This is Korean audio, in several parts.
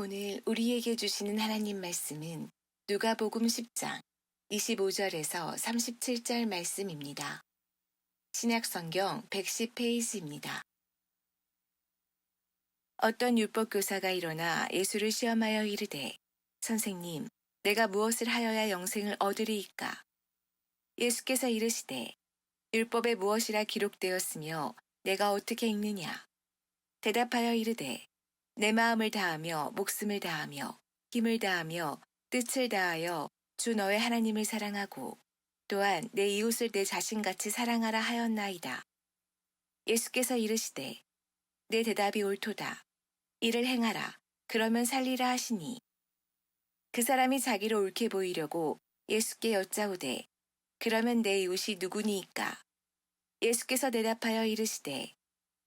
오늘 우리에게 주시는 하나님 말씀은 누가복음 10장 25절에서 37절 말씀입니다. 신약성경 110페이지입니다. 어떤 율법교사가 일어나 예수를 시험하여 이르되, 선생님, 내가 무엇을 하여야 영생을 얻으리이까? 예수께서 이르시되, 율법에 무엇이라 기록되었으며 내가 어떻게 읽느냐? 대답하여 이르되, 내 마음을 다하며 목숨을 다하며 힘을 다하며 뜻을 다하여 주 너의 하나님을 사랑하고 또한 내 이웃을 내 자신같이 사랑하라 하였나이다. 예수께서 이르시되, 내 대답이 옳도다. 이를 행하라. 그러면 살리라 하시니, 그 사람이 자기를 옳게 보이려고 예수께 여짜오되, 그러면 내 이웃이 누구니이까? 예수께서 대답하여 이르시되,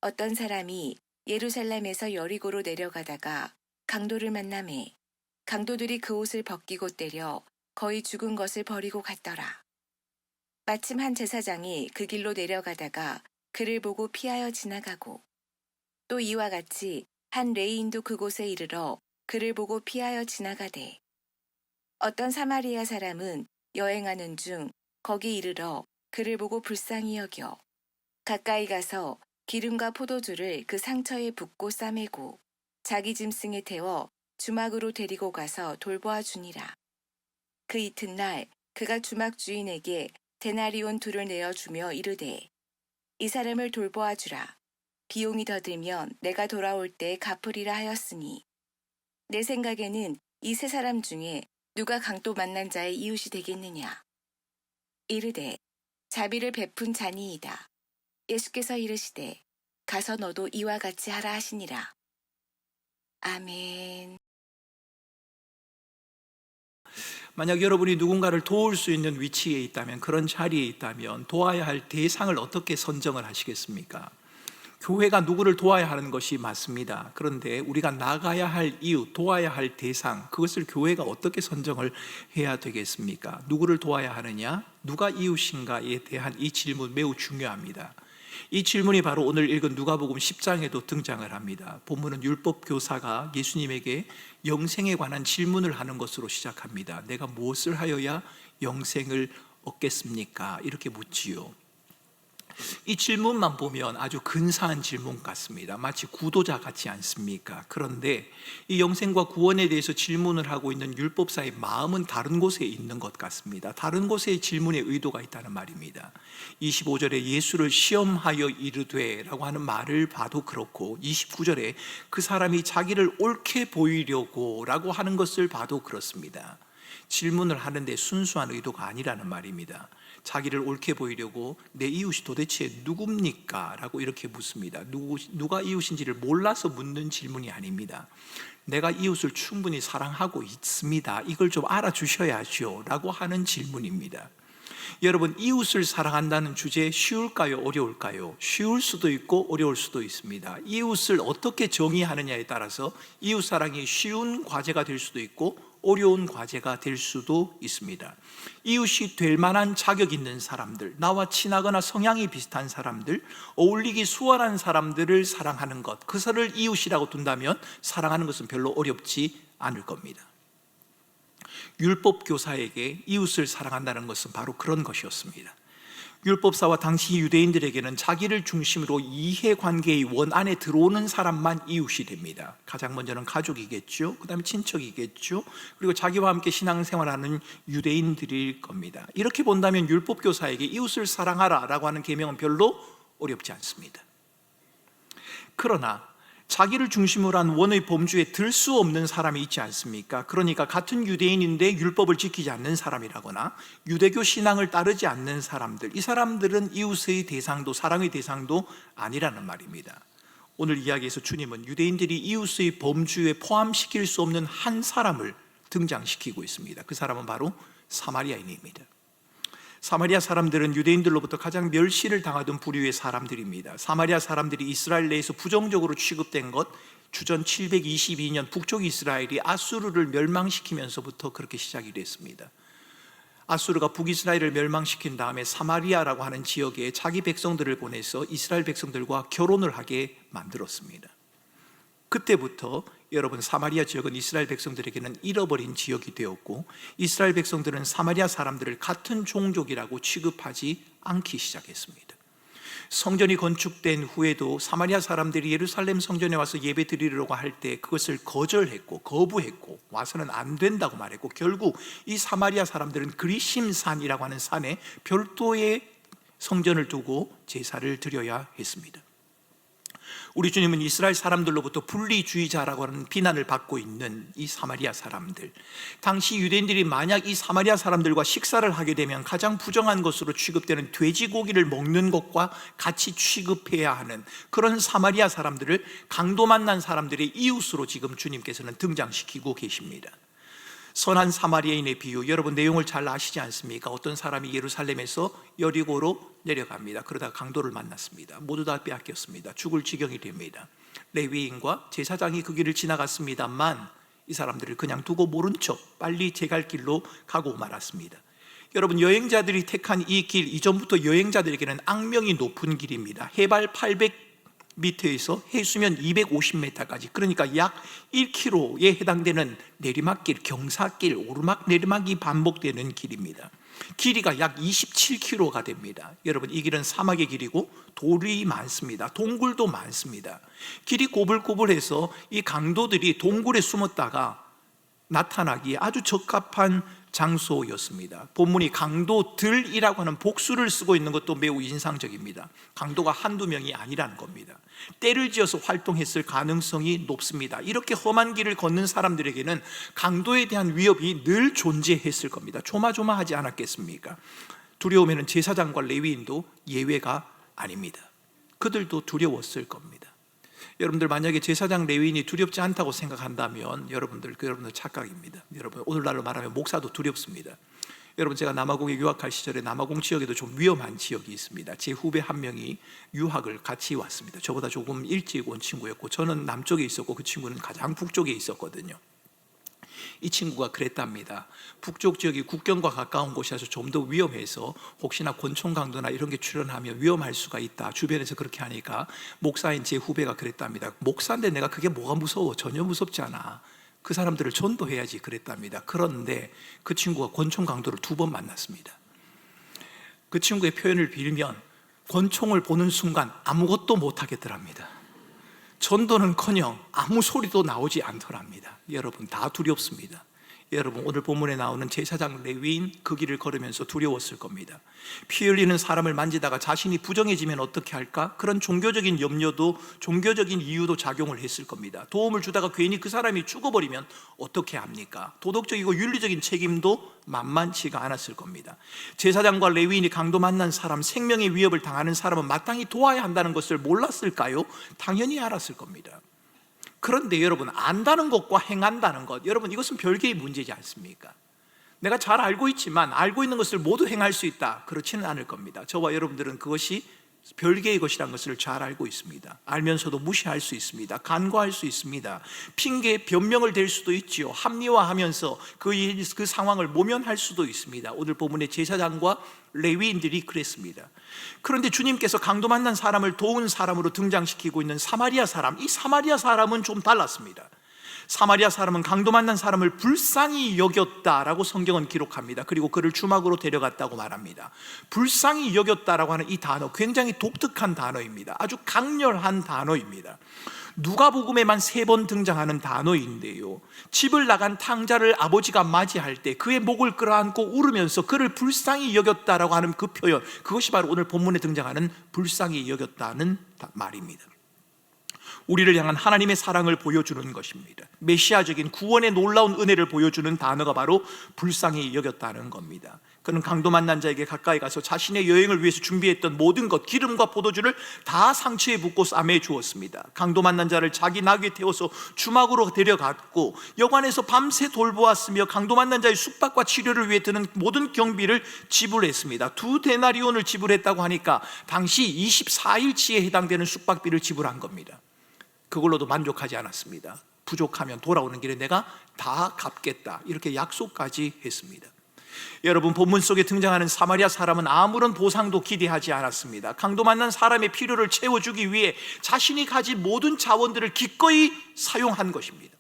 어떤 사람이 예루살렘에서 여리고로 내려가다가 강도를 만나매 강도들이 그 옷을 벗기고 때려 거의 죽은 것을 버리고 갔더라. 마침 한 제사장이 그 길로 내려가다가 그를 보고 피하여 지나가고, 또 이와 같이 한 레위인도 그곳에 이르러 그를 보고 피하여 지나가되, 어떤 사마리아 사람은 여행하는 중 거기 이르러 그를 보고 불쌍히 여겨 가까이 가서 기름과 포도주를 그 상처에 붓고 싸매고 자기 짐승에 태워 주막으로 데리고 가서 돌보아 주니라. 그 이튿날 그가 주막 주인에게 데나리온 둘을 내어주며 이르되, 이 사람을 돌보아 주라. 비용이 더 들면 내가 돌아올 때 갚으리라 하였으니, 내 생각에는 이 세 사람 중에 누가 강도 만난 자의 이웃이 되겠느냐? 이르되, 자비를 베푼 자니이다. 예수께서 이르시되, 가서 너도 이와 같이 하라 하시니라. 아멘. 만약 여러분이 누군가를 도울 수 있는 위치에 있다면, 그런 자리에 있다면 도와야 할 대상을 어떻게 선정을 하시겠습니까? 교회가 누구를 도와야 하는 것이 맞습니다. 그런데 우리가 나가야 할 이유, 도와야 할 대상, 그것을 교회가 어떻게 선정을 해야 되겠습니까? 누구를 도와야 하느냐? 누가 이웃인가에 대한 이 질문 매우 중요합니다. 이 질문이 바로 오늘 읽은 누가복음 10장에도 등장을 합니다. 본문은 율법 교사가 예수님에게 영생에 관한 질문을 하는 것으로 시작합니다. 내가 무엇을 하여야 영생을 얻겠습니까? 이렇게 묻지요. 이 질문만 보면 아주 근사한 질문 같습니다. 마치 구도자 같지 않습니까? 그런데 이 영생과 구원에 대해서 질문을 하고 있는 율법사의 마음은 다른 곳에 있는 것 같습니다. 다른 곳에 질문의 의도가 있다는 말입니다. 25절에 예수를 시험하여 이르되 라고 하는 말을 봐도 그렇고, 29절에 그 사람이 자기를 옳게 보이려고 라고 하는 것을 봐도 그렇습니다. 질문을 하는데 순수한 의도가 아니라는 말입니다. 자기를 옳게 보이려고 내 이웃이 도대체 누굽니까? 라고 이렇게 묻습니다. 누가 이웃인지를 몰라서 묻는 질문이 아닙니다. 내가 이웃을 충분히 사랑하고 있습니다. 이걸 좀 알아주셔야죠 라고 하는 질문입니다. 여러분, 이웃을 사랑한다는 주제 쉬울까요? 어려울까요? 쉬울 수도 있고 어려울 수도 있습니다. 이웃을 어떻게 정의하느냐에 따라서 이웃 사랑이 쉬운 과제가 될 수도 있고 어려운 과제가 될 수도 있습니다. 이웃이 될 만한 자격 있는 사람들, 나와 친하거나 성향이 비슷한 사람들, 어울리기 수월한 사람들을 사랑하는 것, 그것을 이웃이라고 둔다면 사랑하는 것은 별로 어렵지 않을 겁니다. 율법 교사에게 이웃을 사랑한다는 것은 바로 그런 것이었습니다. 율법사와 당시 유대인들에게는 자기를 중심으로 이해관계의 원 안에 들어오는 사람만 이웃이 됩니다. 가장 먼저는 가족이겠죠. 그 다음에 친척이겠죠. 그리고 자기와 함께 신앙생활하는 유대인들일 겁니다. 이렇게 본다면 율법교사에게 이웃을 사랑하라 라고 하는 계명은 별로 어렵지 않습니다. 그러나 자기를 중심으로 한 원의 범주에 들 수 없는 사람이 있지 않습니까? 그러니까 같은 유대인인데 율법을 지키지 않는 사람이라거나 유대교 신앙을 따르지 않는 사람들, 이 사람들은 이웃의 대상도 사랑의 대상도 아니라는 말입니다. 오늘 이야기에서 주님은 유대인들이 이웃의 범주에 포함시킬 수 없는 한 사람을 등장시키고 있습니다. 그 사람은 바로 사마리아인입니다. 사마리아 사람들은 유대인들로부터 가장 멸시를 당하던 부류의 사람들입니다. 사마리아 사람들이 이스라엘 내에서 부정적으로 취급된 것, 주전 722년 북쪽 이스라엘이 아수르를 멸망시키면서부터 그렇게 시작이 됐습니다. 아수르가 북이스라엘을 멸망시킨 다음에 사마리아라고 하는 지역에 자기 백성들을 보내서 이스라엘 백성들과 결혼을 하게 만들었습니다. 그때부터 여러분, 사마리아 지역은 이스라엘 백성들에게는 잃어버린 지역이 되었고, 이스라엘 백성들은 사마리아 사람들을 같은 종족이라고 취급하지 않기 시작했습니다. 성전이 건축된 후에도 사마리아 사람들이 예루살렘 성전에 와서 예배 드리려고 할 때 그것을 거절했고 거부했고 와서는 안 된다고 말했고, 결국 이 사마리아 사람들은 그리심산이라고 하는 산에 별도의 성전을 두고 제사를 드려야 했습니다. 우리 주님은 이스라엘 사람들로부터 분리주의자라고 하는 비난을 받고 있는 이 사마리아 사람들, 당시 유대인들이 만약 이 사마리아 사람들과 식사를 하게 되면 가장 부정한 것으로 취급되는 돼지고기를 먹는 것과 같이 취급해야 하는 그런 사마리아 사람들을 강도 만난 사람들의 이웃으로 지금 주님께서는 등장시키고 계십니다. 선한 사마리아인의 비유, 여러분 내용을 잘 아시지 않습니까? 어떤 사람이 예루살렘에서 여리고로 내려갑니다. 그러다가 강도를 만났습니다. 모두 다 빼앗겼습니다. 죽을 지경이 됩니다. 레위인과 제사장이 그 길을 지나갔습니다만 이 사람들을 그냥 두고 모른 척 빨리 제 갈 길로 가고 말았습니다. 여러분, 여행자들이 택한 이 길, 이전부터 여행자들에게는 악명이 높은 길입니다. 해발 800m에서 해수면 250m까지, 그러니까 약 1km에 해당되는 내리막길, 경사길, 오르막 내리막이 반복되는 길입니다. 길이가 약 27km가 됩니다. 여러분, 이 길은 사막의 길이고 돌이 많습니다. 동굴도 많습니다. 길이 꼬불꼬불해서 이 강도들이 동굴에 숨었다가 나타나기에 아주 적합한 장소였습니다. 본문이 강도들이라고 하는 복수를 쓰고 있는 것도 매우 인상적입니다. 강도가 한두 명이 아니라는 겁니다. 때를 지어서 활동했을 가능성이 높습니다. 이렇게 험한 길을 걷는 사람들에게는 강도에 대한 위협이 늘 존재했을 겁니다. 조마조마하지 않았겠습니까? 두려우면 제사장과 레위인도 예외가 아닙니다. 그들도 두려웠을 겁니다. 여러분들, 만약에 제사장 레위인이 두렵지 않다고 생각한다면 여러분들 착각입니다. 여러분, 오늘날로 말하면 목사도 두렵습니다. 여러분, 제가 남아공에 유학할 시절에 남아공 지역에도 좀 위험한 지역이 있습니다. 제 후배 한 명이 유학을 같이 왔습니다. 저보다 조금 일찍 온 친구였고, 저는 남쪽에 있었고 그 친구는 가장 북쪽에 있었거든요. 이 친구가 그랬답니다. 북쪽 지역이 국경과 가까운 곳이라서 좀 더 위험해서 혹시나 권총 강도나 이런 게 출현하면 위험할 수가 있다, 주변에서 그렇게 하니까 목사인 제 후배가 그랬답니다. 목사인데 내가 그게 뭐가 무서워? 전혀 무섭지 않아. 그 사람들을 전도해야지 그랬답니다. 그런데 그 친구가 권총 강도를 2번 만났습니다. 그 친구의 표현을 빌면 권총을 보는 순간 아무것도 못하겠더랍니다. 전도는커녕 아무 소리도 나오지 않더랍니다. 여러분, 다 두렵습니다. 여러분, 오늘 본문에 나오는 제사장 레위인 그 길을 걸으면서 두려웠을 겁니다. 피 흘리는 사람을 만지다가 자신이 부정해지면 어떻게 할까? 그런 종교적인 염려도, 종교적인 이유도 작용을 했을 겁니다. 도움을 주다가 괜히 그 사람이 죽어버리면 어떻게 합니까? 도덕적이고 윤리적인 책임도 만만치가 않았을 겁니다. 제사장과 레위인이 강도 만난 사람, 생명의 위협을 당하는 사람은 마땅히 도와야 한다는 것을 몰랐을까요? 당연히 알았을 겁니다. 그런데 여러분, 안다는 것과 행한다는 것, 여러분, 이것은 별개의 문제지 않습니까? 내가 잘 알고 있지만 알고 있는 것을 모두 행할 수 있다, 그렇지는 않을 겁니다. 저와 여러분들은 그것이 별개의 것이라는 것을 잘 알고 있습니다. 알면서도 무시할 수 있습니다. 간과할 수 있습니다. 핑계, 변명을 댈 수도 있지요. 합리화하면서 그 상황을 모면할 수도 있습니다. 오늘 본문의 제사장과 레위인들이 그랬습니다. 그런데 주님께서 강도 만난 사람을 도운 사람으로 등장시키고 있는 사마리아 사람, 이 사마리아 사람은 좀 달랐습니다. 사마리아 사람은 강도 만난 사람을 불쌍히 여겼다라고 성경은 기록합니다. 그리고 그를 주막으로 데려갔다고 말합니다. 불쌍히 여겼다라고 하는 이 단어, 굉장히 독특한 단어입니다. 아주 강렬한 단어입니다. 누가복음에만 3번 등장하는 단어인데요, 집을 나간 탕자를 아버지가 맞이할 때 그의 목을 끌어안고 울으면서 그를 불쌍히 여겼다라고 하는 그 표현, 그것이 바로 오늘 본문에 등장하는 불쌍히 여겼다는 말입니다. 우리를 향한 하나님의 사랑을 보여주는 것입니다. 메시아적인 구원의 놀라운 은혜를 보여주는 단어가 바로 불쌍히 여겼다는 겁니다. 그는 강도 만난 자에게 가까이 가서 자신의 여행을 위해서 준비했던 모든 것, 기름과 포도주를 다 상처에 붓고 싸매 주었습니다. 강도 만난 자를 자기 나귀에 태워서 주막으로 데려갔고 여관에서 밤새 돌보았으며 강도 만난 자의 숙박과 치료를 위해 드는 모든 경비를 지불했습니다. 2데나리온을 지불했다고 하니까 당시 24일치에 해당되는 숙박비를 지불한 겁니다. 그걸로도 만족하지 않았습니다. 부족하면 돌아오는 길에 내가 다 갚겠다, 이렇게 약속까지 했습니다. 여러분, 본문 속에 등장하는 사마리아 사람은 아무런 보상도 기대하지 않았습니다. 강도 만난 사람의 필요를 채워주기 위해 자신이 가진 모든 자원들을 기꺼이 사용한 것입니다.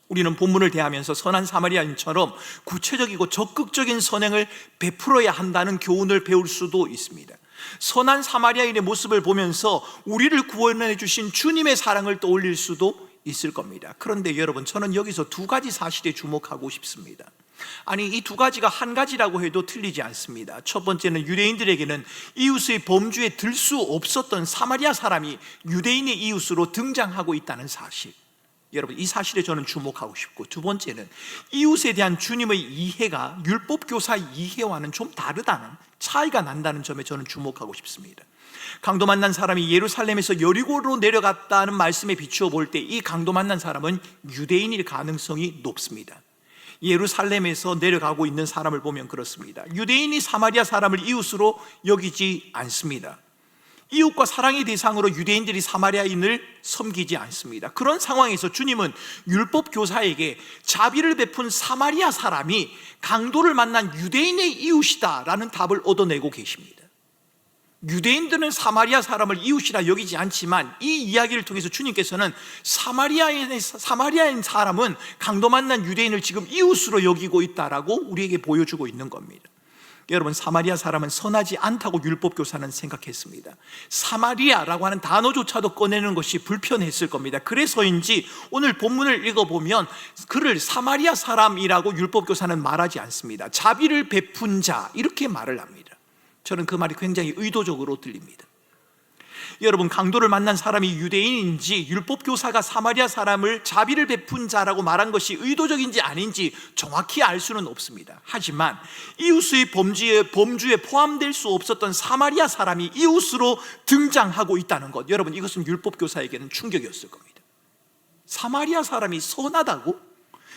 우리는 본문을 대하면서 선한 사마리아인처럼 구체적이고 적극적인 선행을 베풀어야 한다는 교훈을 배울 수도 있습니다. 선한 사마리아인의 모습을 보면서 우리를 구원해 주신 주님의 사랑을 떠올릴 수도 있을 겁니다. 그런데 여러분, 저는 여기서 두 가지 사실에 주목하고 싶습니다. 아니, 이 두 가지가 한 가지라고 해도 틀리지 않습니다. 첫 번째는 유대인들에게는 이웃의 범주에 들 수 없었던 사마리아 사람이 유대인의 이웃으로 등장하고 있다는 사실, 여러분, 이 사실에 저는 주목하고 싶고, 두 번째는 이웃에 대한 주님의 이해가 율법 교사 이해와는 좀 다르다는, 차이가 난다는 점에 저는 주목하고 싶습니다. 강도 만난 사람이 예루살렘에서 여리고로 내려갔다는 말씀에 비추어 볼 때 이 강도 만난 사람은 유대인일 가능성이 높습니다. 예루살렘에서 내려가고 있는 사람을 보면 그렇습니다. 유대인이 사마리아 사람을 이웃으로 여기지 않습니다. 이웃과 사랑의 대상으로 유대인들이 사마리아인을 섬기지 않습니다. 그런 상황에서 주님은 율법 교사에게 자비를 베푼 사마리아 사람이 강도를 만난 유대인의 이웃이다라는 답을 얻어내고 계십니다. 유대인들은 사마리아 사람을 이웃이라 여기지 않지만 이 이야기를 통해서 주님께서는 사마리아인 사람은 강도 만난 유대인을 지금 이웃으로 여기고 있다라고 우리에게 보여주고 있는 겁니다. 여러분, 사마리아 사람은 선하지 않다고 율법교사는 생각했습니다. 사마리아라고 하는 단어조차도 꺼내는 것이 불편했을 겁니다. 그래서인지 오늘 본문을 읽어보면 그를 사마리아 사람이라고 율법교사는 말하지 않습니다. 자비를 베푼 자, 이렇게 말을 합니다. 저는 그 말이 굉장히 의도적으로 들립니다. 여러분, 강도를 만난 사람이 유대인인지 율법교사가 사마리아 사람을 자비를 베푼 자라고 말한 것이 의도적인지 아닌지 정확히 알 수는 없습니다. 하지만 이웃의 범주에 포함될 수 없었던 사마리아 사람이 이웃으로 등장하고 있다는 것, 여러분, 이것은 율법교사에게는 충격이었을 겁니다. 사마리아 사람이 선하다고?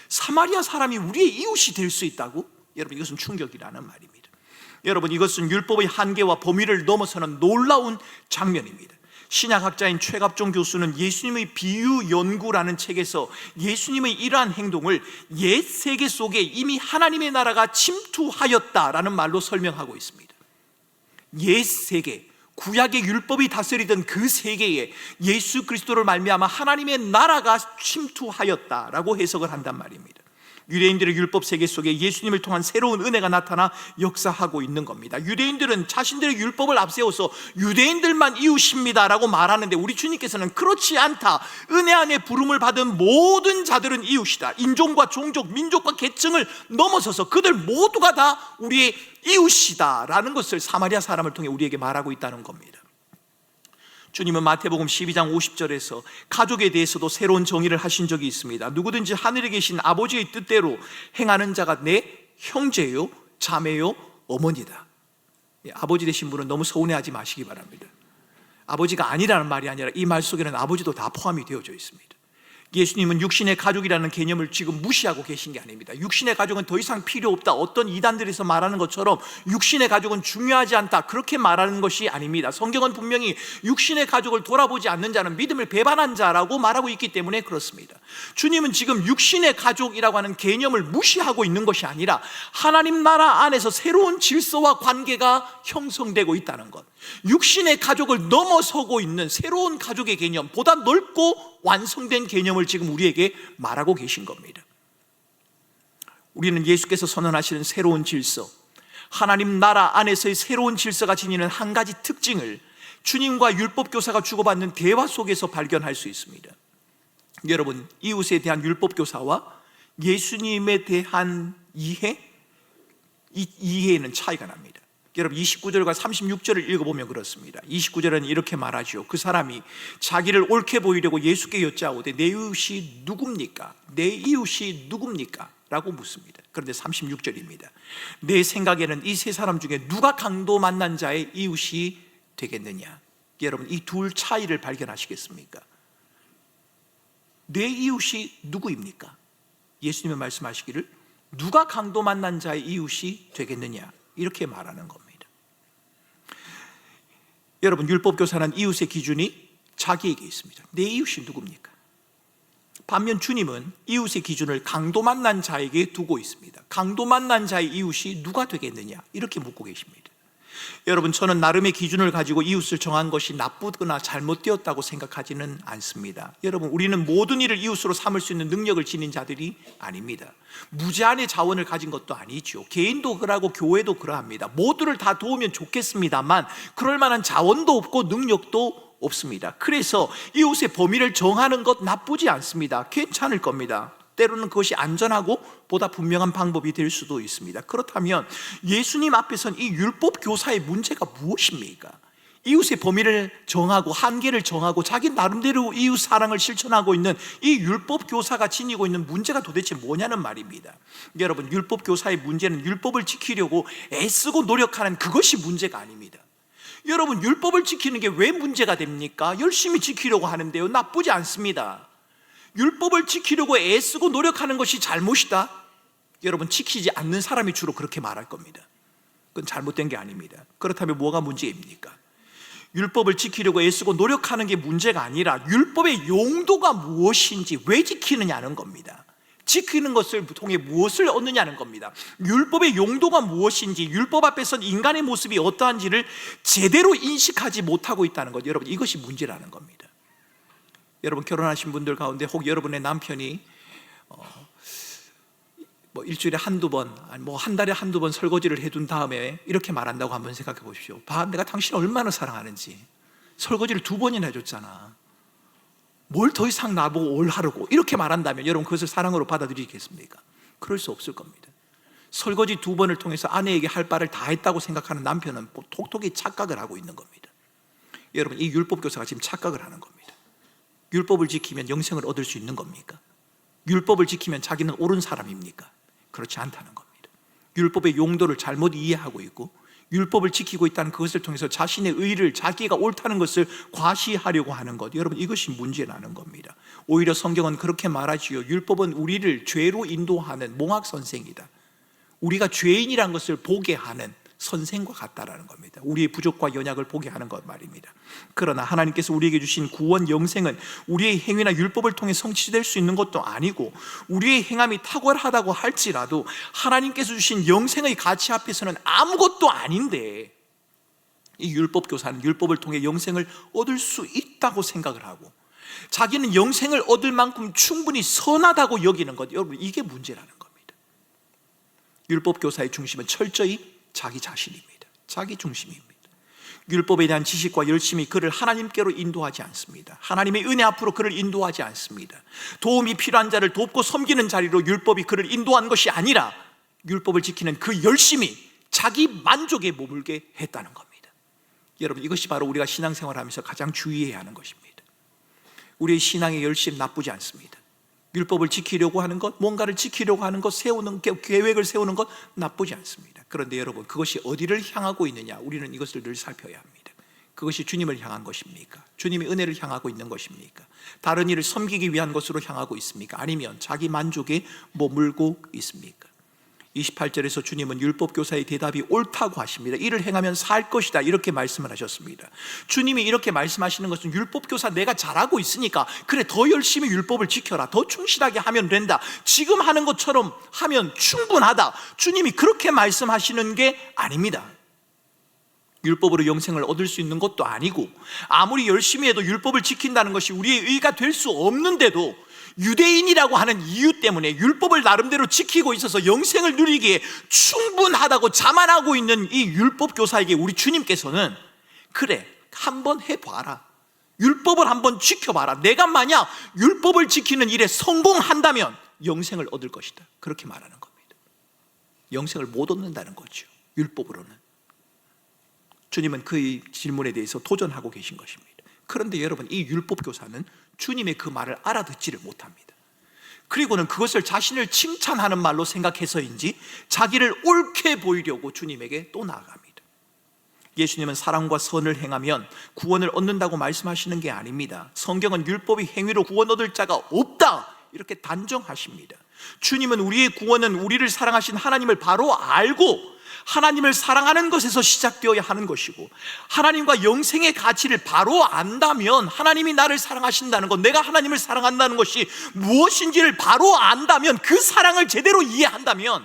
사마리아 사람이 우리의 이웃이 될 수 있다고? 여러분, 이것은 충격이라는 말입니다. 여러분, 이것은 율법의 한계와 범위를 넘어서는 놀라운 장면입니다. 신약학자인 최갑종 교수는 예수님의 비유 연구라는 책에서 예수님의 이러한 행동을 옛 세계 속에 이미 하나님의 나라가 침투하였다라는 말로 설명하고 있습니다. 옛 세계, 구약의 율법이 다스리던 그 세계에 예수 그리스도를 말미암아 하나님의 나라가 침투하였다라고 해석을 한단 말입니다. 유대인들의 율법 세계 속에 예수님을 통한 새로운 은혜가 나타나 역사하고 있는 겁니다. 유대인들은 자신들의 율법을 앞세워서 유대인들만 이웃입니다라고 말하는데 우리 주님께서는 그렇지 않다, 은혜 안에 부름을 받은 모든 자들은 이웃이다, 인종과 종족, 민족과 계층을 넘어서서 그들 모두가 다 우리의 이웃이다 라는 것을 사마리아 사람을 통해 우리에게 말하고 있다는 겁니다. 주님은 마태복음 12장 50절에서 가족에 대해서도 새로운 정의를 하신 적이 있습니다. 누구든지 하늘에 계신 아버지의 뜻대로 행하는 자가 내 형제요, 자매요, 어머니다. 아버지 되신 분은 너무 서운해하지 마시기 바랍니다. 아버지가 아니라는 말이 아니라 이 말 속에는 아버지도 다 포함이 되어져 있습니다. 예수님은 육신의 가족이라는 개념을 지금 무시하고 계신 게 아닙니다. 육신의 가족은 더 이상 필요 없다, 어떤 이단들에서 말하는 것처럼 육신의 가족은 중요하지 않다, 그렇게 말하는 것이 아닙니다. 성경은 분명히 육신의 가족을 돌아보지 않는 자는 믿음을 배반한 자라고 말하고 있기 때문에 그렇습니다. 주님은 지금 육신의 가족이라고 하는 개념을 무시하고 있는 것이 아니라 하나님 나라 안에서 새로운 질서와 관계가 형성되고 있다는 것, 육신의 가족을 넘어서고 있는 새로운 가족의 개념, 보다 넓고 완성된 개념을 지금 우리에게 말하고 계신 겁니다. 우리는 예수께서 선언하시는 새로운 질서, 하나님 나라 안에서의 새로운 질서가 지니는 한 가지 특징을 주님과 율법교사가 주고받는 대화 속에서 발견할 수 있습니다. 여러분, 이웃에 대한 율법교사와 예수님에 대한 이해에는 차이가 납니다. 여러분, 29절과 36절을 읽어보면 그렇습니다. 29절은 이렇게 말하죠. 그 사람이 자기를 옳게 보이려고 예수께 여짜오되 내 이웃이 누굽니까? 내 이웃이 누굽니까? 라고 묻습니다. 그런데 36절입니다. 내 생각에는 이 세 사람 중에 누가 강도 만난 자의 이웃이 되겠느냐? 여러분, 이 둘 차이를 발견하시겠습니까? 내 이웃이 누구입니까? 예수님은 말씀하시기를 누가 강도 만난 자의 이웃이 되겠느냐, 이렇게 말하는 겁니다. 여러분, 율법교사는 이웃의 기준이 자기에게 있습니다. 내 이웃이 누굽니까? 반면 주님은 이웃의 기준을 강도 만난 자에게 두고 있습니다. 강도 만난 자의 이웃이 누가 되겠느냐, 이렇게 묻고 계십니다. 여러분, 저는 나름의 기준을 가지고 이웃을 정한 것이 나쁘거나 잘못되었다고 생각하지는 않습니다. 여러분, 우리는 모든 일을 이웃으로 삼을 수 있는 능력을 지닌 자들이 아닙니다. 무제한의 자원을 가진 것도 아니죠. 개인도 그러고 교회도 그러합니다. 모두를 다 도우면 좋겠습니다만 그럴 만한 자원도 없고 능력도 없습니다. 그래서 이웃의 범위를 정하는 것 나쁘지 않습니다. 괜찮을 겁니다. 때로는 그것이 안전하고 보다 분명한 방법이 될 수도 있습니다. 그렇다면 예수님 앞에선 이 율법 교사의 문제가 무엇입니까? 이웃의 범위를 정하고 한계를 정하고 자기 나름대로 이웃 사랑을 실천하고 있는 이 율법 교사가 지니고 있는 문제가 도대체 뭐냐는 말입니다. 여러분, 율법 교사의 문제는 율법을 지키려고 애쓰고 노력하는 그것이 문제가 아닙니다. 여러분, 율법을 지키는 게 왜 문제가 됩니까? 열심히 지키려고 하는데요, 나쁘지 않습니다. 율법을 지키려고 애쓰고 노력하는 것이 잘못이다? 여러분, 지키지 않는 사람이 주로 그렇게 말할 겁니다. 그건 잘못된 게 아닙니다. 그렇다면 뭐가 문제입니까? 율법을 지키려고 애쓰고 노력하는 게 문제가 아니라 율법의 용도가 무엇인지, 왜 지키느냐는 겁니다. 지키는 것을 통해 무엇을 얻느냐는 겁니다. 율법의 용도가 무엇인지, 율법 앞에선 인간의 모습이 어떠한지를 제대로 인식하지 못하고 있다는 것, 여러분, 이것이 문제라는 겁니다. 여러분, 결혼하신 분들 가운데 혹 여러분의 남편이 일주일에 한두 번, 아니 한 달에 한두 번 설거지를 해둔 다음에 이렇게 말한다고 한번 생각해 보십시오. 봐, 내가 당신을 얼마나 사랑하는지. 설거지를 2번이나 해줬잖아. 뭘 더 이상 나보고 올 하라고 이렇게 말한다면 여러분, 그것을 사랑으로 받아들이겠습니까? 그럴 수 없을 겁니다. 설거지 2번을 통해서 아내에게 할 바를 다 했다고 생각하는 남편은 톡톡히 착각을 하고 있는 겁니다. 여러분, 이 율법 교사가 지금 착각을 하는 겁니다. 율법을 지키면 영생을 얻을 수 있는 겁니까? 율법을 지키면 자기는 옳은 사람입니까? 그렇지 않다는 겁니다. 율법의 용도를 잘못 이해하고 있고 율법을 지키고 있다는 그것을 통해서 자신의 의를, 자기가 옳다는 것을 과시하려고 하는 것, 여러분, 이것이 문제라는 겁니다. 오히려 성경은 그렇게 말하지요. 율법은 우리를 죄로 인도하는 몽학 선생이다. 우리가 죄인이란 것을 보게 하는 선생과 같다라는 겁니다. 우리의 부족과 연약을 보게 하는 것 말입니다. 그러나 하나님께서 우리에게 주신 구원 영생은 우리의 행위나 율법을 통해 성취될 수 있는 것도 아니고, 우리의 행함이 탁월하다고 할지라도 하나님께서 주신 영생의 가치 앞에서는 아무것도 아닌데, 이 율법 교사는 율법을 통해 영생을 얻을 수 있다고 생각을 하고 자기는 영생을 얻을 만큼 충분히 선하다고 여기는 것, 여러분, 이게 문제라는 겁니다. 율법 교사의 중심은 철저히 자기 자신입니다. 자기 중심입니다. 율법에 대한 지식과 열심이 그를 하나님께로 인도하지 않습니다. 하나님의 은혜 앞으로 그를 인도하지 않습니다. 도움이 필요한 자를 돕고 섬기는 자리로 율법이 그를 인도한 것이 아니라 율법을 지키는 그 열심이 자기 만족에 머물게 했다는 겁니다. 여러분, 이것이 바로 우리가 신앙생활하면서 가장 주의해야 하는 것입니다. 우리의 신앙의 열심 나쁘지 않습니다. 율법을 지키려고 하는 것, 뭔가를 지키려고 하는 것, 세우는 계획을 세우는 것 나쁘지 않습니다. 그런데 여러분, 그것이 어디를 향하고 있느냐, 우리는 이것을 늘 살펴야 합니다. 그것이 주님을 향한 것입니까? 주님의 은혜를 향하고 있는 것입니까? 다른 일을 섬기기 위한 것으로 향하고 있습니까? 아니면 자기 만족에 머물고 있습니까? 28절에서 주님은 율법 교사의 대답이 옳다고 하십니다. 이를 행하면 살 것이다, 이렇게 말씀을 하셨습니다. 주님이 이렇게 말씀하시는 것은 율법 교사 내가 잘하고 있으니까 그래, 더 열심히 율법을 지켜라, 더 충실하게 하면 된다, 지금 하는 것처럼 하면 충분하다, 주님이 그렇게 말씀하시는 게 아닙니다. 율법으로 영생을 얻을 수 있는 것도 아니고, 아무리 열심히 해도 율법을 지킨다는 것이 우리의 의가 될 수 없는데도 유대인이라고 하는 이유 때문에 율법을 나름대로 지키고 있어서 영생을 누리기에 충분하다고 자만하고 있는 이 율법 교사에게 우리 주님께서는 그래, 한번 해봐라, 율법을 한번 지켜봐라, 내가 만약 율법을 지키는 일에 성공한다면 영생을 얻을 것이다, 그렇게 말하는 겁니다. 영생을 못 얻는다는 거죠, 율법으로는. 주님은 그 질문에 대해서 도전하고 계신 것입니다. 그런데 여러분, 이 율법 교사는 주님의 그 말을 알아듣지를 못합니다. 그리고는 그것을 자신을 칭찬하는 말로 생각해서인지 자기를 옳게 보이려고 주님에게 또 나아갑니다. 예수님은 사랑과 선을 행하면 구원을 얻는다고 말씀하시는 게 아닙니다. 성경은 율법의 행위로 구원 얻을 자가 없다, 이렇게 단정하십니다. 주님은 우리의 구원은 우리를 사랑하신 하나님을 바로 알고 하나님을 사랑하는 것에서 시작되어야 하는 것이고, 하나님과 영생의 가치를 바로 안다면, 하나님이 나를 사랑하신다는 것, 내가 하나님을 사랑한다는 것이 무엇인지를 바로 안다면, 그 사랑을 제대로 이해한다면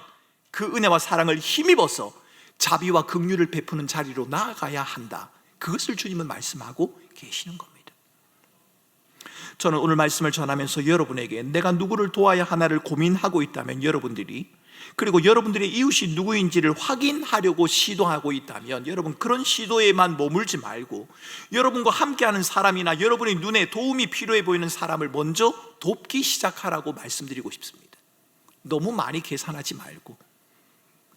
그 은혜와 사랑을 힘입어서 자비와 긍휼을 베푸는 자리로 나아가야 한다. 그것을 주님은 말씀하고 계시는 겁니다. 저는 오늘 말씀을 전하면서 여러분에게 내가 누구를 도와야 하나를 고민하고 있다면 여러분들이, 그리고 여러분들의 이웃이 누구인지를 확인하려고 시도하고 있다면 여러분 그런 시도에만 머물지 말고 여러분과 함께하는 사람이나 여러분의 눈에 도움이 필요해 보이는 사람을 먼저 돕기 시작하라고 말씀드리고 싶습니다. 너무 많이 계산하지 말고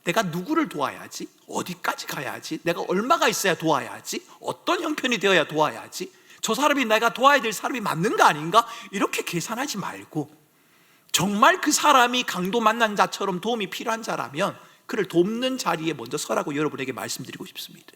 내가 누구를 도와야지, 어디까지 가야지, 내가 얼마가 있어야 도와야지, 어떤 형편이 되어야 도와야지, 저 사람이 내가 도와야 될 사람이 맞는가 아닌가, 이렇게 계산하지 말고 정말 그 사람이 강도 만난 자처럼 도움이 필요한 자라면 그를 돕는 자리에 먼저 서라고 여러분에게 말씀드리고 싶습니다.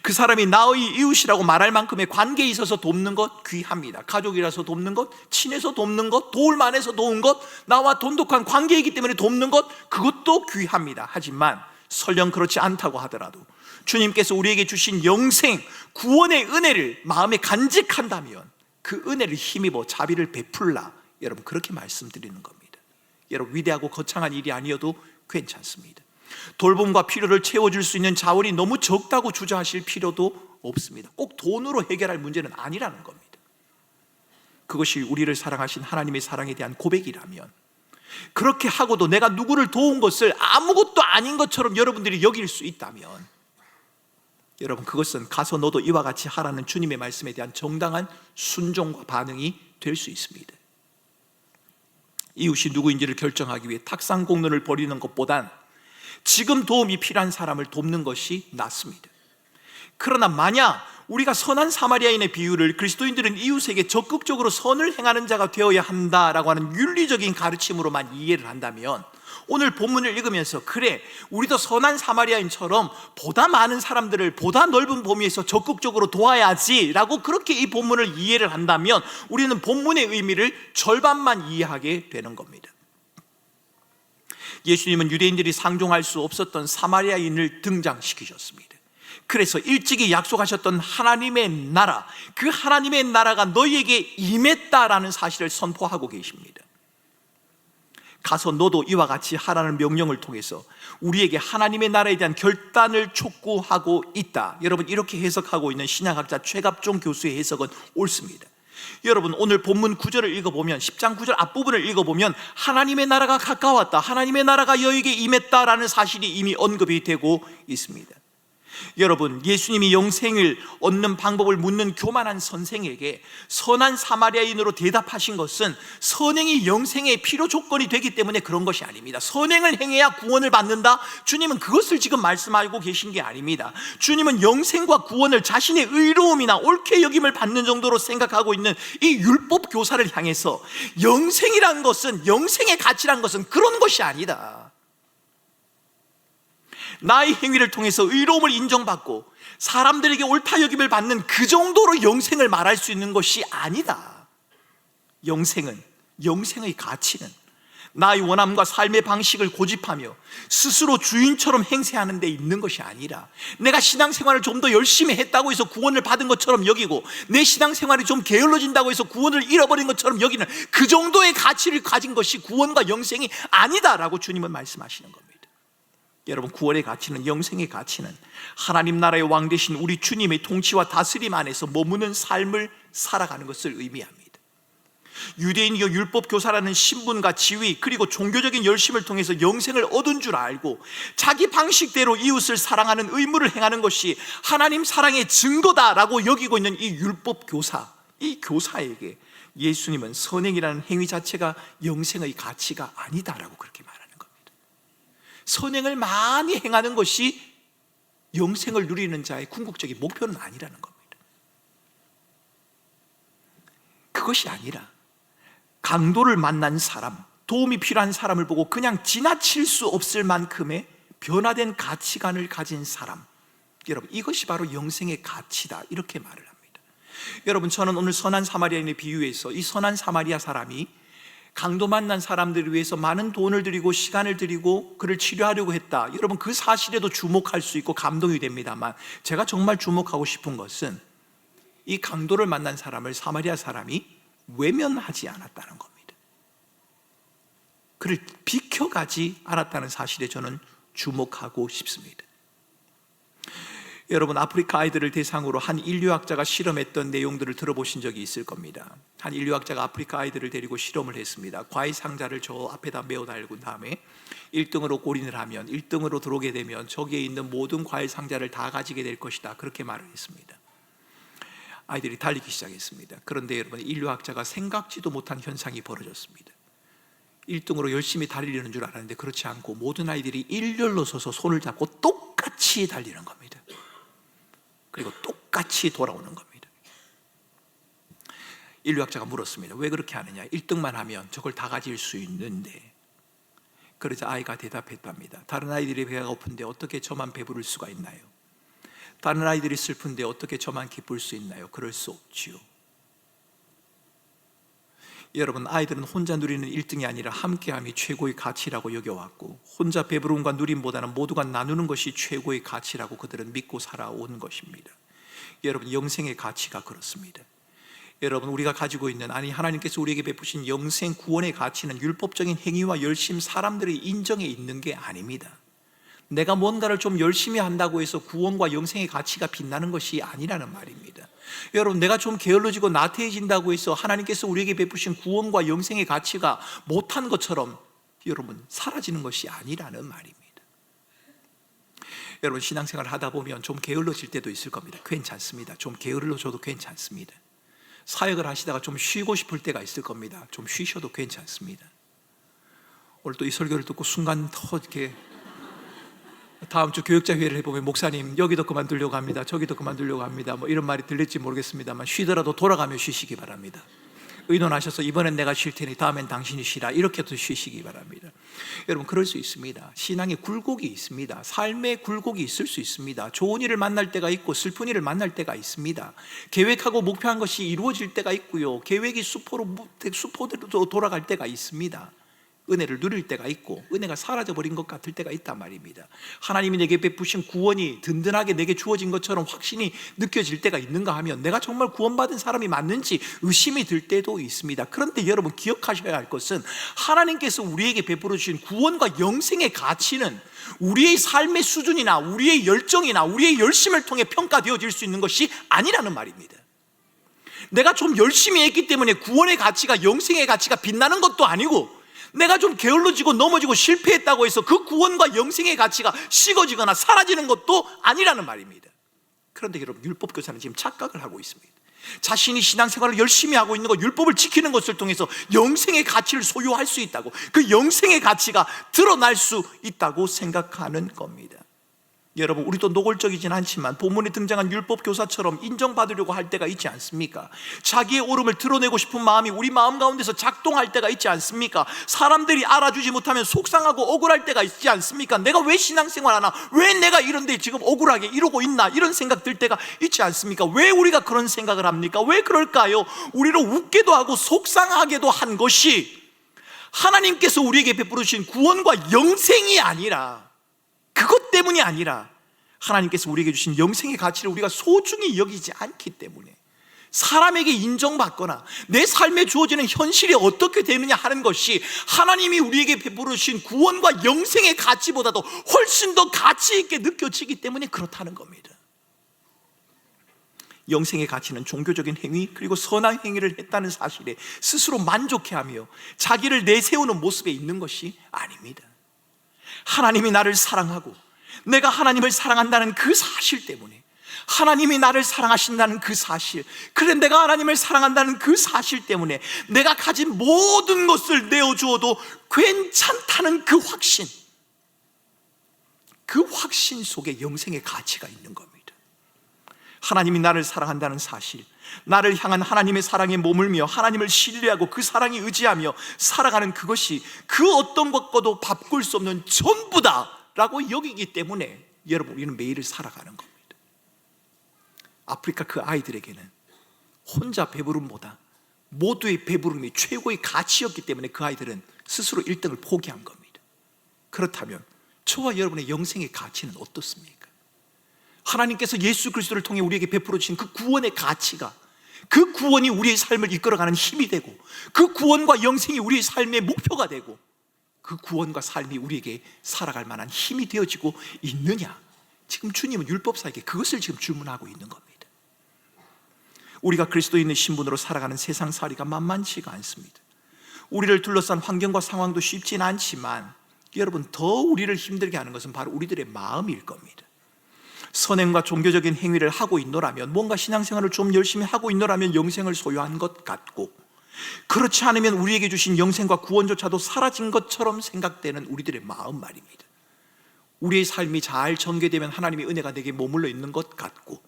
그 사람이 나의 이웃이라고 말할 만큼의 관계에 있어서 돕는 것 귀합니다. 가족이라서 돕는 것, 친해서 돕는 것, 도울 만해서 도운 것, 나와 돈독한 관계이기 때문에 돕는 것, 그것도 귀합니다. 하지만 설령 그렇지 않다고 하더라도 주님께서 우리에게 주신 영생, 구원의 은혜를 마음에 간직한다면 그 은혜를 힘입어 자비를 베풀라, 여러분 그렇게 말씀드리는 겁니다. 여러분 위대하고 거창한 일이 아니어도 괜찮습니다. 돌봄과 필요를 채워줄 수 있는 자원이 너무 적다고 주저하실 필요도 없습니다. 꼭 돈으로 해결할 문제는 아니라는 겁니다. 그것이 우리를 사랑하신 하나님의 사랑에 대한 고백이라면, 그렇게 하고도 내가 누구를 도운 것을 아무것도 아닌 것처럼 여러분들이 여길 수 있다면 여러분 그것은 가서 너도 이와 같이 하라는 주님의 말씀에 대한 정당한 순종과 반응이 될 수 있습니다. 이웃이 누구인지를 결정하기 위해 탁상 공론을 벌이는 것보단 지금 도움이 필요한 사람을 돕는 것이 낫습니다. 그러나 만약 우리가 선한 사마리아인의 비유를 그리스도인들은 이웃에게 적극적으로 선을 행하는 자가 되어야 한다라고 하는 윤리적인 가르침으로만 이해를 한다면 오늘 본문을 읽으면서 그래 우리도 선한 사마리아인처럼 보다 많은 사람들을 보다 넓은 범위에서 적극적으로 도와야지 라고 그렇게 이 본문을 이해를 한다면 우리는 본문의 의미를 절반만 이해하게 되는 겁니다. 예수님은 유대인들이 상종할 수 없었던 사마리아인을 등장시키셨습니다. 그래서 일찍이 약속하셨던 하나님의 나라, 그 하나님의 나라가 너희에게 임했다라는 사실을 선포하고 계십니다. 가서 너도 이와 같이 하라는 명령을 통해서 우리에게 하나님의 나라에 대한 결단을 촉구하고 있다. 여러분 이렇게 해석하고 있는 신약학자 최갑종 교수의 해석은 옳습니다. 여러분 오늘 본문 9절을 읽어보면 10장 9절 앞부분을 읽어보면 하나님의 나라가 가까웠다, 하나님의 나라가 너희에게 임했다라는 사실이 이미 언급이 되고 있습니다. 여러분 예수님이 영생을 얻는 방법을 묻는 교만한 선생에게 선한 사마리아인으로 대답하신 것은 선행이 영생의 필요 조건이 되기 때문에 그런 것이 아닙니다. 선행을 행해야 구원을 받는다? 주님은 그것을 지금 말씀하고 계신 게 아닙니다. 주님은 영생과 구원을 자신의 의로움이나 옳게 여김을 받는 정도로 생각하고 있는 이 율법 교사를 향해서 영생이란 것은, 영생의 가치란 것은 그런 것이 아니다, 나의 행위를 통해서 의로움을 인정받고 사람들에게 옳다 여김을 받는 그 정도로 영생을 말할 수 있는 것이 아니다. 영생은, 영생의 가치는 나의 원함과 삶의 방식을 고집하며 스스로 주인처럼 행세하는 데 있는 것이 아니라 내가 신앙생활을 좀 더 열심히 했다고 해서 구원을 받은 것처럼 여기고 내 신앙생활이 좀 게을러진다고 해서 구원을 잃어버린 것처럼 여기는 그 정도의 가치를 가진 것이 구원과 영생이 아니다라고 주님은 말씀하시는 겁니다. 여러분 구원의 가치는, 영생의 가치는 하나님 나라의 왕 되신 우리 주님의 통치와 다스림 안에서 머무는 삶을 살아가는 것을 의미합니다. 유대인이요 율법 교사라는 신분과 지위 그리고 종교적인 열심을 통해서 영생을 얻은 줄 알고 자기 방식대로 이웃을 사랑하는 의무를 행하는 것이 하나님 사랑의 증거다라고 여기고 있는 이 율법 교사, 이 교사에게 예수님은 선행이라는 행위 자체가 영생의 가치가 아니다라고 그렇게 말합니다. 선행을 많이 행하는 것이 영생을 누리는 자의 궁극적인 목표는 아니라는 겁니다. 그것이 아니라 강도를 만난 사람, 도움이 필요한 사람을 보고 그냥 지나칠 수 없을 만큼의 변화된 가치관을 가진 사람, 여러분 이것이 바로 영생의 가치다 이렇게 말을 합니다. 여러분 저는 오늘 선한 사마리아인의 비유에서 이 선한 사마리아 사람이 강도 만난 사람들을 위해서 많은 돈을 들이고 시간을 들이고 그를 치료하려고 했다, 여러분 그 사실에도 주목할 수 있고 감동이 됩니다만 제가 정말 주목하고 싶은 것은 이 강도를 만난 사람을 사마리아 사람이 외면하지 않았다는 겁니다. 그를 비켜가지 않았다는 사실에 저는 주목하고 싶습니다. 여러분, 아프리카 아이들을 대상으로 한 인류학자가 실험했던 내용들을 들어보신 적이 있을 겁니다. 한 인류학자가 아프리카 아이들을 데리고 실험을 했습니다. 과일 상자를 저 앞에다 메어 달군 다음에 1등으로 골인을 하면, 1등으로 들어오게 되면 저기에 있는 모든 과일 상자를 다 가지게 될 것이다, 그렇게 말을 했습니다. 아이들이 달리기 시작했습니다. 그런데 여러분, 인류학자가 생각지도 못한 현상이 벌어졌습니다. 1등으로 열심히 달리려는 줄 알았는데 그렇지 않고 모든 아이들이 일렬로 서서 손을 잡고 똑같이 달리는 겁니다. 그리고 똑같이 돌아오는 겁니다. 인류학자가 물었습니다. 왜 그렇게 하느냐? 1등만 하면 저걸 다 가질 수 있는데. 그러자 아이가 대답했답니다. 다른 아이들이 배가 고픈데 어떻게 저만 배부를 수가 있나요? 다른 아이들이 슬픈데 어떻게 저만 기쁠 수 있나요? 그럴 수 없지요. 여러분, 아이들은 혼자 누리는 1등이 아니라 함께함이 최고의 가치라고 여겨왔고, 혼자 배부름과 누림보다는 모두가 나누는 것이 최고의 가치라고 그들은 믿고 살아온 것입니다. 여러분, 영생의 가치가 그렇습니다. 여러분, 우리가 가지고 있는, 아니 하나님께서 우리에게 베푸신 영생 구원의 가치는 율법적인 행위와 열심, 사람들의 인정에 있는 게 아닙니다. 내가 뭔가를 좀 열심히 한다고 해서 구원과 영생의 가치가 빛나는 것이 아니라는 말입니다. 여러분, 내가 좀 게을러지고 나태해진다고 해서 하나님께서 우리에게 베푸신 구원과 영생의 가치가 못한 것처럼 여러분 사라지는 것이 아니라는 말입니다. 여러분, 신앙생활을 하다 보면 좀 게을러질 때도 있을 겁니다. 괜찮습니다. 좀 게을러져도 괜찮습니다. 사역을 하시다가 좀 쉬고 싶을 때가 있을 겁니다. 좀 쉬셔도 괜찮습니다. 오늘 또 이 설교를 듣고 순간 더 이렇게, 다음 주 교역자 회의를 해보면 목사님 여기도 그만두려고 합니다, 저기도 그만두려고 합니다, 뭐 이런 말이 들릴지 모르겠습니다만 쉬더라도 돌아가며 쉬시기 바랍니다. 의논하셔서 이번엔 내가 쉴 테니 다음엔 당신이 쉬라, 이렇게도 쉬시기 바랍니다. 여러분, 그럴 수 있습니다. 신앙의 굴곡이 있습니다. 삶의 굴곡이 있을 수 있습니다. 좋은 일을 만날 때가 있고 슬픈 일을 만날 때가 있습니다. 계획하고 목표한 것이 이루어질 때가 있고요, 계획이 수포대로 돌아갈 때가 있습니다. 은혜를 누릴 때가 있고 은혜가 사라져버린 것 같을 때가 있단 말입니다. 하나님이 내게 베푸신 구원이 든든하게 내게 주어진 것처럼 확신이 느껴질 때가 있는가 하면 내가 정말 구원받은 사람이 맞는지 의심이 들 때도 있습니다. 그런데 여러분, 기억하셔야 할 것은 하나님께서 우리에게 베풀어 주신 구원과 영생의 가치는 우리의 삶의 수준이나 우리의 열정이나 우리의 열심을 통해 평가되어질 수 있는 것이 아니라는 말입니다. 내가 좀 열심히 했기 때문에 구원의 가치가, 영생의 가치가 빛나는 것도 아니고, 내가 좀 게을러지고 넘어지고 실패했다고 해서 그 구원과 영생의 가치가 식어지거나 사라지는 것도 아니라는 말입니다. 그런데 여러분, 율법교사는 지금 착각을 하고 있습니다. 자신이 신앙생활을 열심히 하고 있는 것, 율법을 지키는 것을 통해서 영생의 가치를 소유할 수 있다고, 그 영생의 가치가 드러날 수 있다고 생각하는 겁니다. 여러분, 우리도 노골적이진 않지만 본문에 등장한 율법교사처럼 인정받으려고 할 때가 있지 않습니까? 자기의 옳음을 드러내고 싶은 마음이 우리 마음 가운데서 작동할 때가 있지 않습니까? 사람들이 알아주지 못하면 속상하고 억울할 때가 있지 않습니까? 내가 왜 신앙생활 하나? 왜 내가 이런데 지금 억울하게 이러고 있나? 이런 생각 들 때가 있지 않습니까? 왜 우리가 그런 생각을 합니까? 왜 그럴까요? 우리를 웃게도 하고 속상하게도 한 것이 하나님께서 우리에게 베풀어 주신 구원과 영생이 아니라, 그것 때문이 아니라 하나님께서 우리에게 주신 영생의 가치를 우리가 소중히 여기지 않기 때문에, 사람에게 인정받거나 내 삶에 주어지는 현실이 어떻게 되느냐 하는 것이 하나님이 우리에게 베풀어 주신 구원과 영생의 가치보다도 훨씬 더 가치 있게 느껴지기 때문에 그렇다는 겁니다. 영생의 가치는 종교적인 행위 그리고 선한 행위를 했다는 사실에 스스로 만족해하며 자기를 내세우는 모습에 있는 것이 아닙니다. 하나님이 나를 사랑하고 내가 하나님을 사랑한다는 그 사실 때문에, 하나님이 나를 사랑하신다는 그 사실, 그래 내가 하나님을 사랑한다는 그 사실 때문에 내가 가진 모든 것을 내어주어도 괜찮다는 그 확신, 그 확신 속에 영생의 가치가 있는 겁니다. 하나님이 나를 사랑한다는 사실, 나를 향한 하나님의 사랑에 머물며 하나님을 신뢰하고 그 사랑에 의지하며 살아가는 그것이 그 어떤 것과도 바꿀 수 없는 전부다라고 여기기 때문에 여러분, 우리는 매일을 살아가는 겁니다. 아프리카 그 아이들에게는 혼자 배부름보다 모두의 배부름이 최고의 가치였기 때문에 그 아이들은 스스로 1등을 포기한 겁니다. 그렇다면 저와 여러분의 영생의 가치는 어떻습니까? 하나님께서 예수 그리스도를 통해 우리에게 베풀어 주신 그 구원의 가치가, 그 구원이 우리의 삶을 이끌어가는 힘이 되고, 그 구원과 영생이 우리의 삶의 목표가 되고, 그 구원과 삶이 우리에게 살아갈 만한 힘이 되어지고 있느냐? 지금 주님은 율법사에게 그것을 지금 주문하고 있는 겁니다. 우리가 그리스도인의 신분으로 살아가는 세상살이가 만만치가 않습니다. 우리를 둘러싼 환경과 상황도 쉽진 않지만 여러분, 더 우리를 힘들게 하는 것은 바로 우리들의 마음일 겁니다. 선행과 종교적인 행위를 하고 있노라면, 뭔가 신앙생활을 좀 열심히 하고 있노라면 영생을 소유한 것 같고, 그렇지 않으면 우리에게 주신 영생과 구원조차도 사라진 것처럼 생각되는 우리들의 마음 말입니다. 우리의 삶이 잘 전개되면 하나님의 은혜가 내게 머물러 있는 것 같고,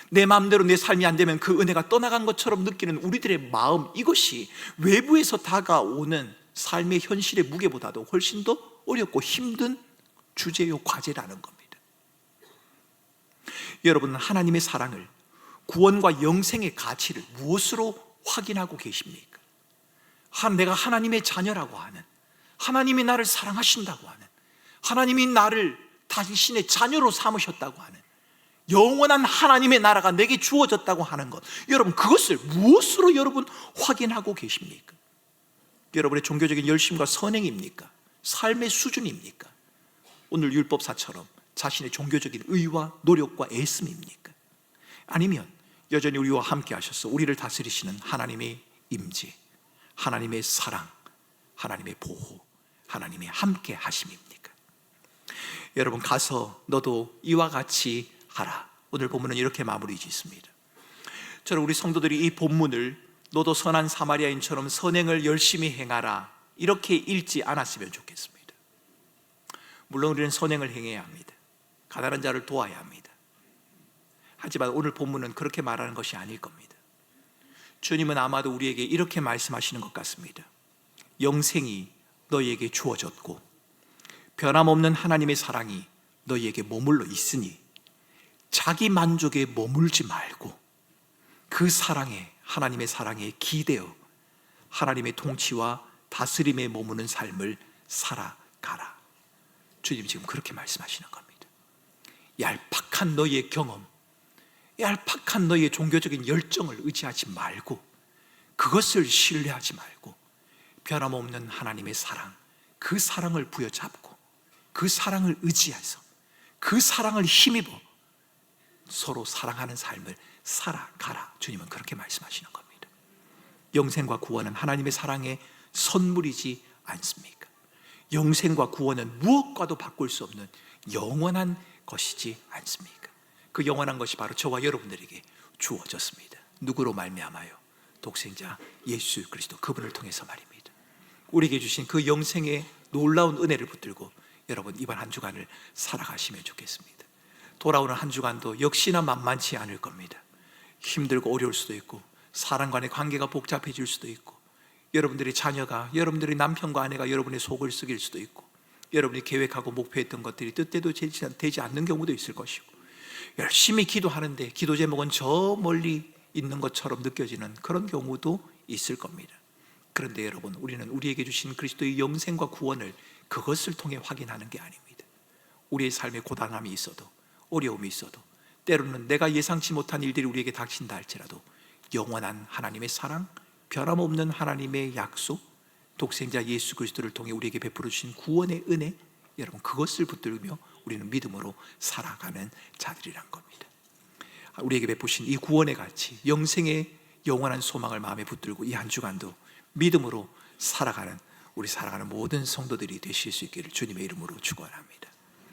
내 마음대로 내 삶이 안 되면 그 은혜가 떠나간 것처럼 느끼는 우리들의 마음, 이것이 외부에서 다가오는 삶의 현실의 무게보다도 훨씬 더 어렵고 힘든 주제요 과제라는 겁니다. 여러분은 하나님의 사랑을, 구원과 영생의 가치를 무엇으로 확인하고 계십니까? 내가 하나님의 자녀라고 하는, 하나님이 나를 사랑하신다고 하는, 하나님이 나를 당신의 자녀로 삼으셨다고 하는 영원한 하나님의 나라가 내게 주어졌다고 하는 것, 여러분 그것을 무엇으로 여러분 확인하고 계십니까? 여러분의 종교적인 열심과 선행입니까? 삶의 수준입니까? 오늘 율법사처럼 자신의 종교적인 의와 노력과 애씀입니까? 아니면 여전히 우리와 함께 하셔서 우리를 다스리시는 하나님의 임재, 하나님의 사랑, 하나님의 보호, 하나님의 함께 하심입니까? 여러분, 가서 너도 이와 같이 하라. 오늘 본문은 이렇게 마무리 짓습니다. 저는 우리 성도들이 이 본문을 너도 선한 사마리아인처럼 선행을 열심히 행하라 이렇게 읽지 않았으면 좋겠습니다. 물론 우리는 선행을 행해야 합니다. 가난한 자를 도와야 합니다. 하지만 오늘 본문은 그렇게 말하는 것이 아닐 겁니다. 주님은 아마도 우리에게 이렇게 말씀하시는 것 같습니다. 영생이 너희에게 주어졌고 변함없는 하나님의 사랑이 너희에게 머물러 있으니 자기 만족에 머물지 말고 그 사랑에, 하나님의 사랑에 기대어 하나님의 통치와 다스림에 머무는 삶을 살아가라. 주님 지금 그렇게 말씀하시는 겁니다. 얄팍한 너희의 경험, 얄팍한 너희의 종교적인 열정을 의지하지 말고, 그것을 신뢰하지 말고 변함없는 하나님의 사랑, 그 사랑을 부여잡고 그 사랑을 의지해서 그 사랑을 힘입어 서로 사랑하는 삶을 살아가라. 주님은 그렇게 말씀하시는 겁니다. 영생과 구원은 하나님의 사랑의 선물이지 않습니까? 영생과 구원은 무엇과도 바꿀 수 없는 영원한 것이지 않습니까? 그 영원한 것이 바로 저와 여러분들에게 주어졌습니다. 누구로 말미암아요? 독생자 예수 그리스도, 그분을 통해서 말입니다. 우리에게 주신 그 영생의 놀라운 은혜를 붙들고 여러분 이번 한 주간을 살아가시면 좋겠습니다. 돌아오는 한 주간도 역시나 만만치 않을 겁니다. 힘들고 어려울 수도 있고 사람 간의 관계가 복잡해질 수도 있고 여러분들의 자녀가, 여러분들의 남편과 아내가 여러분의 속을 썩일 수도 있고 여러분이 계획하고 목표했던 것들이 뜻대로 되지 않는 경우도 있을 것이고 열심히 기도하는데 기도 제목은 저 멀리 있는 것처럼 느껴지는 그런 경우도 있을 겁니다. 그런데 여러분, 우리는 우리에게 주신 그리스도의 영생과 구원을 그것을 통해 확인하는 게 아닙니다. 우리의 삶에 고단함이 있어도 어려움이 있어도 때로는 내가 예상치 못한 일들이 우리에게 닥친다 할지라도 영원한 하나님의 사랑, 변함없는 하나님의 약속, 독생자 예수 그리스도를 통해 우리에게 베풀어 주신 구원의 은혜, 여러분 그것을 붙들며 우리는 믿음으로 살아가는 자들이란 겁니다. 우리에게 베푸신 이 구원의 가치, 영생의 영원한 소망을 마음에 붙들고 이 한 주간도 믿음으로 살아가는, 우리 살아가는 모든 성도들이 되실 수 있기를 주님의 이름으로 축원합니다.